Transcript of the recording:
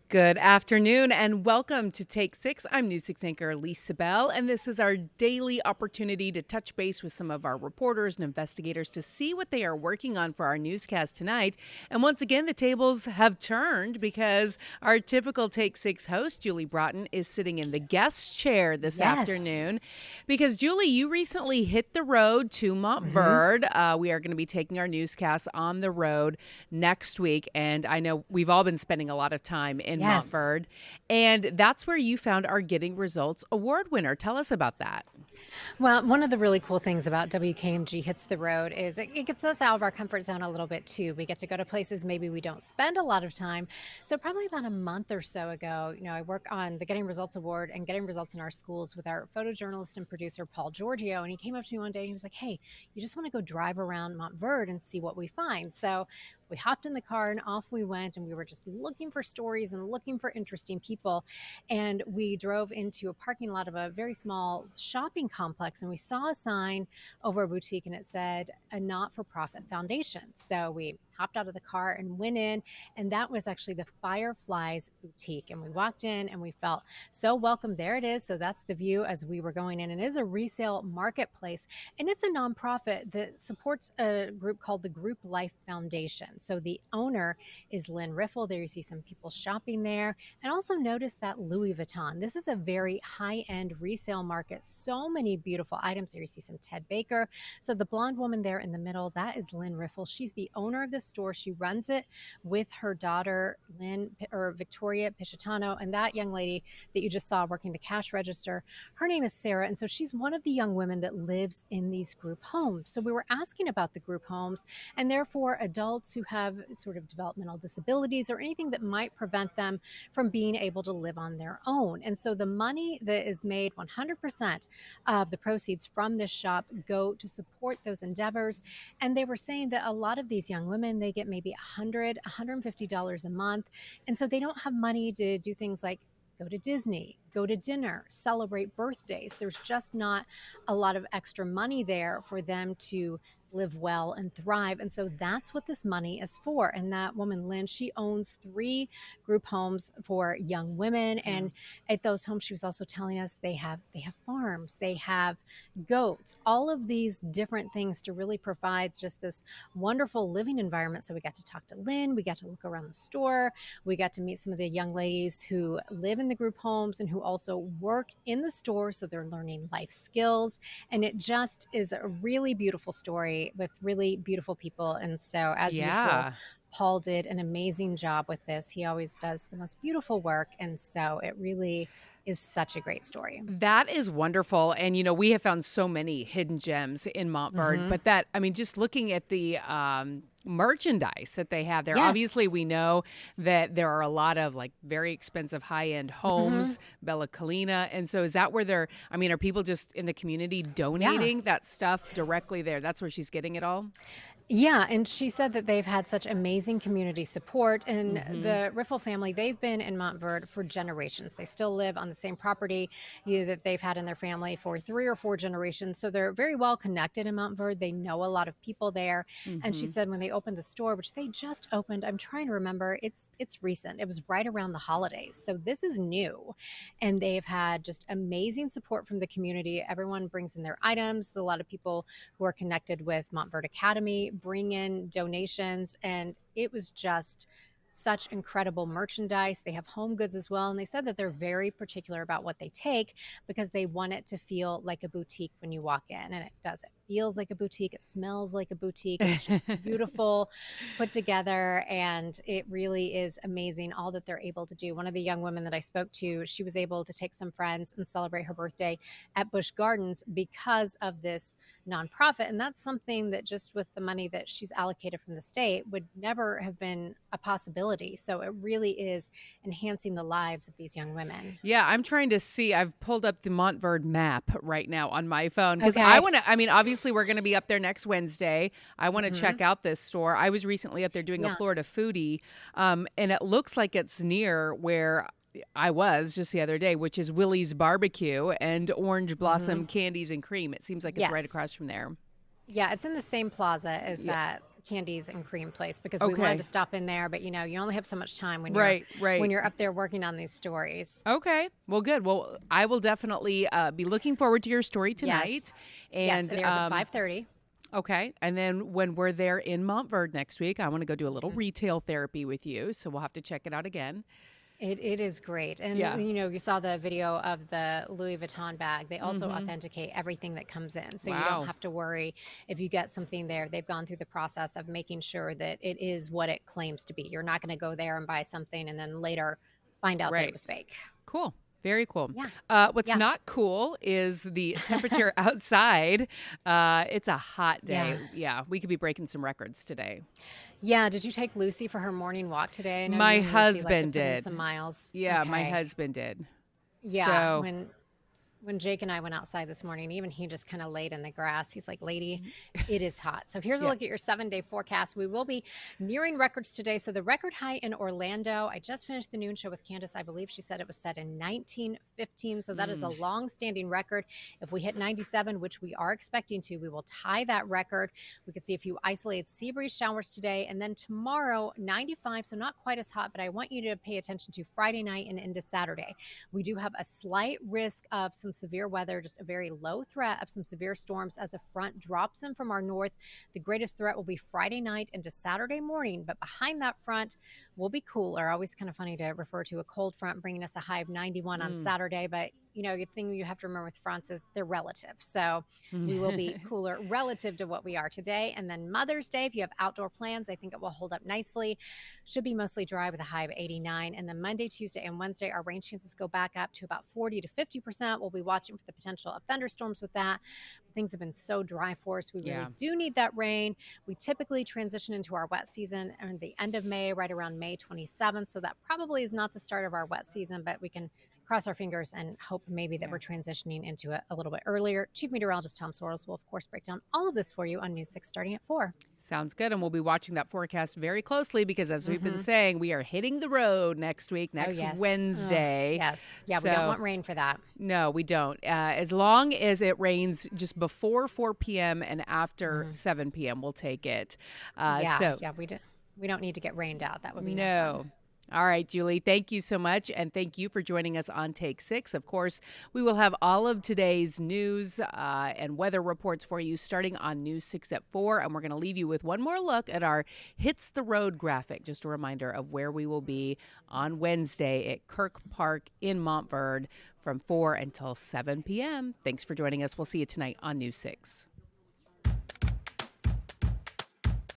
Good afternoon and welcome to Take Six. I'm News 6 anchor Lisa Bell, and this is our daily opportunity to touch base with some of our reporters and investigators to see what they are working on for our newscast tonight. And once again, the tables have turned because our typical Take Six host, Julie Broughton, is sitting in the guest chair this Yes. afternoon. Because, Julie, you recently hit the road to Montverde. We are going to be taking our newscasts on the road next week, and I know we've all been spending a lot of time in Yes. Montverde, and that's where you found our Getting Results award winner. Tell us about that. Well, one of the really cool things about WKMG Hits the Road is it gets us out of our comfort zone a little bit too. We get to go to places maybe we don't spend a lot of time. So probably about a month or so ago, I work on the Getting Results Award and Getting Results in our schools with our photojournalist and producer, Paul Giorgio. And he came up to me one day and he was like, "Hey, you just want to go drive around Montverde and see what we find." So we hopped in the car and off we went, and we were just looking for stories and looking for interesting people. And we drove into a parking lot of a very small shopping complex, and we saw a sign over a boutique, and it said a not-for-profit foundation. So we hopped out of the car and went in, and that was actually the Fireflies Boutique. And we walked in and we felt so welcome. There it is. So that's the view as we were going in. And it is a resale marketplace, and it's a nonprofit that supports a group called the Group Life Foundation. So the owner is Lynn Riffle. There you see some people shopping there. And also notice that Louis Vuitton. This is a very high-end resale market. So many beautiful items. There you see some Ted Baker. So the blonde woman there in the middle, that is Lynn Riffle. She's the owner of this store. She runs it with her daughter, Victoria Piscitano. And that young lady that you just saw working the cash register, her name is Sarah. And so she's one of the young women that lives in these group homes. So we were asking about the group homes, and therefore adults who have sort of developmental disabilities or anything that might prevent them from being able to live on their own. And so the money that is made, 100% of the proceeds from this shop go to support those endeavors. And they were saying that a lot of these young women, they get maybe $150 a month. And so they don't have money to do things like go to Disney, go to dinner, celebrate birthdays. There's just not a lot of extra money there for them to live well and thrive. And so that's what this money is for. And that woman, Lynn, she owns 3 group homes for young women. Yeah. And at those homes, she was also telling us they have farms, they have goats, all of these different things to really provide just this wonderful living environment. So we got to talk to Lynn, we got to look around the store, we got to meet some of the young ladies who live in the group homes and who also work in the store. So they're learning life skills. And it just is a really beautiful story with really beautiful people. And so, as usual, Yeah. Paul did an amazing job with this. He always does the most beautiful work. And so it really is such a great story. That is wonderful. And, we have found so many hidden gems in Montverde, Hmm. but just looking at the merchandise that they have there, Yes. obviously we know that there are a lot of like very expensive high-end Hmm. homes, Bella Colina. And so is that where are people just in the community Yeah. donating that stuff directly there? That's where she's getting it all? Yeah, and she said that they've had such amazing community support. And Mm-hmm. the Riffle family, they've been in Montverde for generations. They still live on the same property that they've had in their family for 3 or 4 generations. So they're very well connected in Montverde. They know a lot of people there. And she Mm-hmm. said when they opened the store, which they just opened, I'm trying to remember, it's recent. It was right around the holidays. So this is new. And they've had just amazing support from the community. Everyone brings in their items. A lot of people who are connected with Montverde Academy bring in donations, and it was just such incredible merchandise. They have home goods as well, and they said that they're very particular about what they take because they want it to feel like a boutique when you walk in, and it does. It feels like a boutique, it smells like a boutique, it's just beautiful put together, and it really is amazing all that they're able to do. One of the young women that I spoke to, she was able to take some friends and celebrate her birthday at Busch Gardens because of this nonprofit. And that's something that just with the money that she's allocated from the state would never have been a possibility. So it really is enhancing the lives of these young women. Yeah, I'm trying to see. I've pulled up the Montverde map right now on my phone because I Okay. want to. Obviously, we're going to be up there next Wednesday. I want to Hmm. check out this store. I was recently up there doing a Yeah. Florida foodie, and it looks like it's near where I was just the other day, which is Willie's Barbecue and Orange Hmm. Blossom Candies and Cream. It seems like it's right Yes. across from there. Yeah, it's in the same plaza as Yeah. that candies and cream place because we wanted Okay. to stop in there, but you only have so much time when you're Right, right. up there working on these stories. Okay. Well, good. Well, I will definitely be looking forward to your story tonight. Yes. Yes, And it airs at 5:30. okay. And then when we're there in Montverde next week, I want to go do a little retail therapy with you. So we'll have to check it out again. It is great. And Yeah. you saw the video of the Louis Vuitton bag. They also authenticate everything that comes in. So you don't Wow. have to worry if you get something there. They've gone through the process of making sure that it is what it claims to be. You're not going to go there and buy something and then later find out that it Right. was fake. Cool. Very cool. Yeah. What's Yeah. not cool is the temperature outside. It's a hot day. Yeah. Yeah, we could be breaking some records today. Yeah. Did you take Lucy for her morning walk today? I know My you and Lucy like to husband put in did. some miles. Yeah, my Okay. husband did. Yeah. So, When Jake and I went outside this morning, even he just kind of laid in the grass. He's like, lady, it is hot. So here's a yeah. look at your 7-day forecast. We will be nearing records today. So the record high in Orlando, I just finished the noon show with Candace. I believe she said it was set in 1915. So that is a long-standing record. If we hit 97, which we are expecting to, we will tie that record. We could see a few isolated sea breeze showers today. And then tomorrow, 95. So not quite as hot, but I want you to pay attention to Friday night and into Saturday. We do have a slight risk of some severe weather, just a very low threat of some severe storms as a front drops in from our north. The greatest threat will be Friday night into Saturday morning, but behind that front will be cooler. Always kind of funny to refer to a cold front bringing us a high of 91 on Saturday, but the thing you have to remember with fronts is they're relative. So we will be cooler relative to what we are today. And then Mother's Day, if you have outdoor plans, I think it will hold up nicely. Should be mostly dry with a high of 89. And then Monday, Tuesday, and Wednesday, our rain chances go back up to about 40 to 50%. We'll be watching for the potential of thunderstorms with that. Things have been so dry for us. We really do need that rain. We typically transition into our wet season at the end of May, right around May 27th. So that probably is not the start of our wet season, but we can cross our fingers and hope maybe that we're transitioning into it a little bit earlier. Chief Meteorologist Tom Sorrells will, of course, break down all of this for you on News 6 starting at 4. Sounds good. And we'll be watching that forecast very closely because, as we've been saying, we are hitting the road next week, next Wednesday. Yes. Yeah, we don't want rain for that. No, we don't. As long as it rains just before 4 p.m. and after 7 p.m., we'll take it. We don't need to get rained out. That would be no fun. All right, Julie, thank you so much. And thank you for joining us on Take 6. Of course, we will have all of today's news and weather reports for you starting on News 6 at 4. And we're going to leave you with one more look at our Hits the Road graphic. Just a reminder of where we will be on Wednesday at Kirk Park in Montverde from 4 until 7 p.m. Thanks for joining us. We'll see you tonight on News 6.